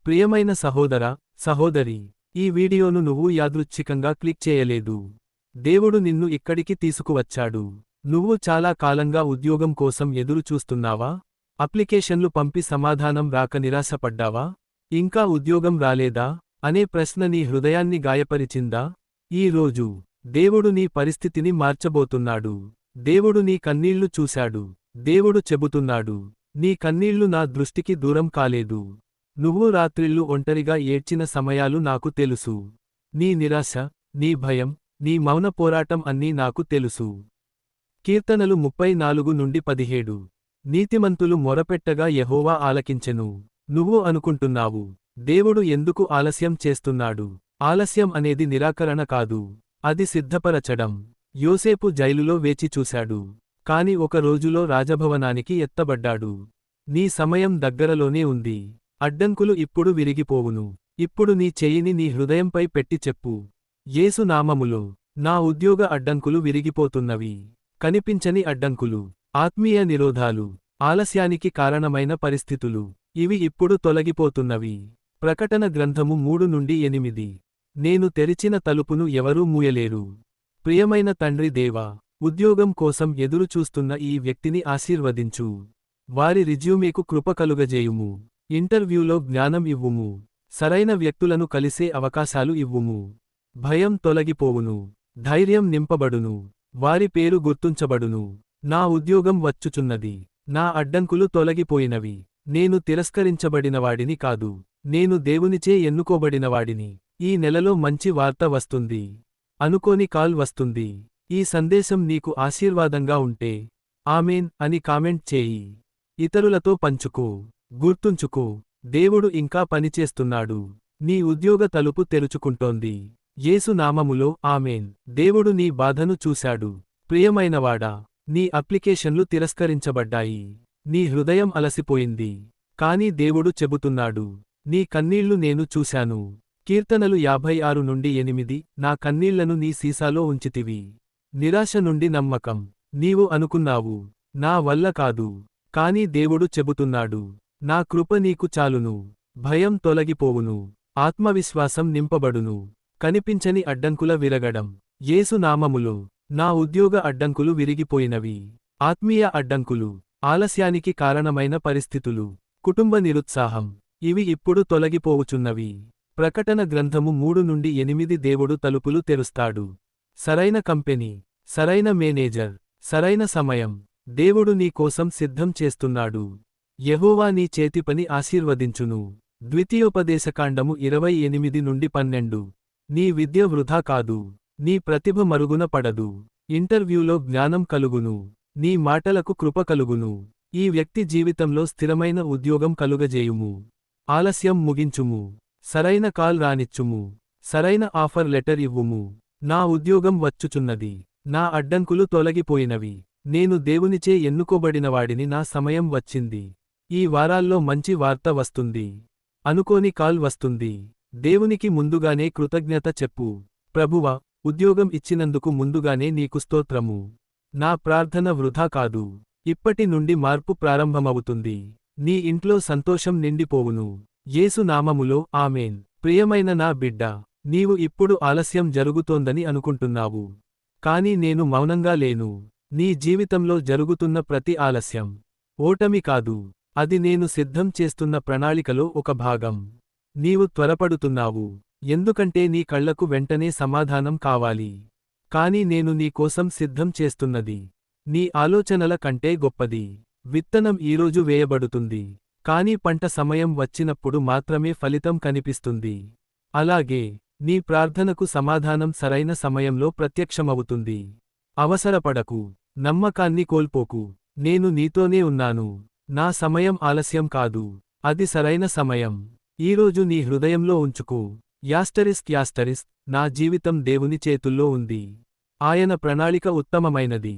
ప్రియమైన సహోదరా, సహోదరి, ఈ వీడియోను నువ్వు యాదృచ్ఛికంగా క్లిక్ చేయలేదు. దేవుడు నిన్ను ఇక్కడికి తీసుకువచ్చాడు. నువ్వు చాలా కాలంగా ఉద్యోగం కోసం ఎదురు చూస్తున్నావా? అప్లికేషన్లు పంపి సమాధానం రాక నిరాశపడ్డావా? ఇంకా ఉద్యోగం రాలేదా అనే ప్రశ్న నీ హృదయాన్ని గాయపరిచిందా? ఈ రోజు దేవుడు నీ పరిస్థితిని మార్చబోతున్నాడు. దేవుడు నీ కన్నీళ్లు చూశాడు. దేవుడు చెబుతున్నాడు, నీ కన్నీళ్లు నా దృష్టికి దూరం కాలేదు. నువ్వు రాత్రిళ్ళు ఒంటరిగా ఏడ్చిన సమయాలు నాకు తెలుసు. నీ నిరాశ, నీ భయం, నీ మౌన పోరాటం అన్నీ నాకు తెలుసు. కీర్తనలు 34-17. నీతిమంతులు మొరపెట్టగా యెహోవా ఆలకించెను. నువ్వు అనుకుంటున్నావు, దేవుడు ఎందుకు ఆలస్యం చేస్తున్నాడు? ఆలస్యం అనేది నిరాకరణ కాదు, అది సిద్ధపరచడం. యోసేపు జైలులో వేచి చూశాడు, కాని ఒక రోజులో రాజభవనానికి ఎత్తబడ్డాడు. నీ సమయం దగ్గరలోనే ఉంది. అడ్డంకులు ఇప్పుడు విరిగిపోవును. ఇప్పుడు నీ చెయ్యిని నీ హృదయంపై పెట్టి చెప్పు, యేసు నామములో నా ఉద్యోగ అడ్డంకులు విరిగిపోతున్నవి. కనిపించని అడ్డంకులు, ఆత్మీయ నిరోధాలు, ఆలస్యానికి కారణమైన పరిస్థితులు, ఇవి ఇప్పుడు తొలగిపోతున్నవి. ప్రకటన గ్రంథము 3-8. నేను తెరిచిన తలుపును ఎవరూ మూయలేరు. ప్రియమైన తండ్రి దేవా, ఉద్యోగం కోసం ఎదురుచూస్తున్న ఈ వ్యక్తిని ఆశీర్వదించు. వారి రిజ్యూమేకు కృప కలుగజేయుము. ఇంటర్వ్యూలో జ్ఞానం ఇవ్వుము. సరైన వ్యక్తులను కలిసే అవకాశాలు ఇవ్వుము. భయం తొలగిపోవును. ధైర్యం నింపబడును. వారి పేరు గుర్తుంచబడును. నా ఉద్యోగం వచ్చుచున్నది. నా అడ్డంకులు తొలగిపోయినవి. నేను తిరస్కరించబడినవాడిని కాదు, నేను దేవునిచే ఎన్నుకోబడినవాడిని. ఈ నెలలో మంచి వార్త వస్తుంది. అనుకోని కాల్ వస్తుంది. ఈ సందేశం నీకు ఆశీర్వాదంగా ఉంటే ఆమేన్ అని కామెంట్ చేయి. ఇతరులతో పంచుకో. గుర్తుంచుకో, దేవుడు ఇంకా పనిచేస్తున్నాడు. నీ ఉద్యోగ తలుపు తెరుచుకుంటోంది. యేసు నామములో ఆమేన్. దేవుడు నీ బాధను చూశాడు. ప్రియమైనవాడా, నీ అప్లికేషన్లు తిరస్కరించబడ్డాయి. నీ హృదయం అలసిపోయింది. కాని దేవుడు చెబుతున్నాడు, నీ కన్నీళ్లు నేను చూశాను. కీర్తనలు 56-8. నా కన్నీళ్లను నీ సీసాలో ఉంచితివి. నిరాశ నుండి నమ్మకం. నీవు అనుకున్నావు, నా వల్ల కాదు. కాని దేవుడు చెబుతున్నాడు, నా కృప నీకు చాలును. భయం తొలగిపోవును. ఆత్మవిశ్వాసం నింపబడును. కనిపించని అడ్డంకుల విరగడం. యేసు నామములో నా ఉద్యోగ అడ్డంకులు విరిగిపోయినవి. ఆత్మీయ అడ్డంకులు, ఆలస్యానికి కారణమైన పరిస్థితులు, కుటుంబ నిరుత్సాహం, ఇవి ఇప్పుడు తొలగిపోవుచున్నవి. ప్రకటన గ్రంథము 3-8. దేవుడు తలుపులు తెరుస్తాడు. సరైన కంపెనీ, సరైన మేనేజర్, సరైన సమయం దేవుడు నీ కోసం సిద్ధం చేస్తున్నాడు. యెహోవా నీ చేతిపని ఆశీర్వదించును. ద్వితీయోపదేశకాండము 28-12. నీ విద్య వృధా కాదు. నీ ప్రతిభ మరుగున పడదు. ఇంటర్వ్యూలో జ్ఞానం కలుగును. నీ మాటలకు కృప కలుగును. ఈ వ్యక్తి జీవితంలో స్థిరమైన ఉద్యోగం కలుగజేయుము. ఆలస్యం ముగించుము. సరైన కాల్ రానిచ్చుము. సరైన ఆఫర్ లెటర్ ఇవ్వుము. నా ఉద్యోగం వచ్చుచున్నది. నా అడ్డంకులు తొలగిపోయినవి. నేను దేవునిచే ఎన్నుకోబడినవాడిని. నా సమయం వచ్చింది. ఈ వారాల్లో మంచి వార్త వస్తుంది. అనుకోని కాల్ వస్తుంది. దేవునికి ముందుగానే కృతజ్ఞత చెప్పు. ప్రభువా, ఉద్యోగం ఇచ్చినందుకు ముందుగానే నీకు స్తోత్రము. నా ప్రార్థన వృధా కాదు. ఇప్పటి నుండి మార్పు ప్రారంభమవుతుంది. నీ ఇంట్లో సంతోషం నిండిపోవును. యేసు నామములో ఆమేన్. ప్రియమైన నా బిడ్డా, నీవు ఇప్పుడు ఆలస్యం జరుగుతోందని అనుకుంటున్నావు. కాని నేను మౌనంగా లేను. నీ జీవితంలో జరుగుతున్న ప్రతి ఆలస్యం ఓటమి కాదు, అది నేను సిద్ధం చేస్తున్న ప్రణాళికలో ఒక భాగం. నీవు త్వరపడుతున్నావు, ఎందుకంటే నీ కళ్లకు వెంటనే సమాధానం కావాలి. కాని నేను నీ కోసం సిద్ధం చేస్తున్నది నీ ఆలోచనల కంటే గొప్పది. విత్తనం ఈరోజు వేయబడుతుంది, కాని పంట సమయం వచ్చినప్పుడు మాత్రమే ఫలితం కనిపిస్తుంది. అలాగే నీ ప్రార్థనకు సమాధానం సరైన సమయంలో ప్రత్యక్షమవుతుంది. అవసరపడకు. నమ్మకాన్ని కోల్పోకు. నేను నీతోనే ఉన్నాను. నా సమయం ఆలస్యం కాదు, అది సరైన సమయం. ఈరోజు నీ హృదయంలో ఉంచుకో, యాస్టరిస్క్, నా జీవితం దేవుని చేతుల్లో ఉంది. ఆయన ప్రణాళిక ఉత్తమమైనది.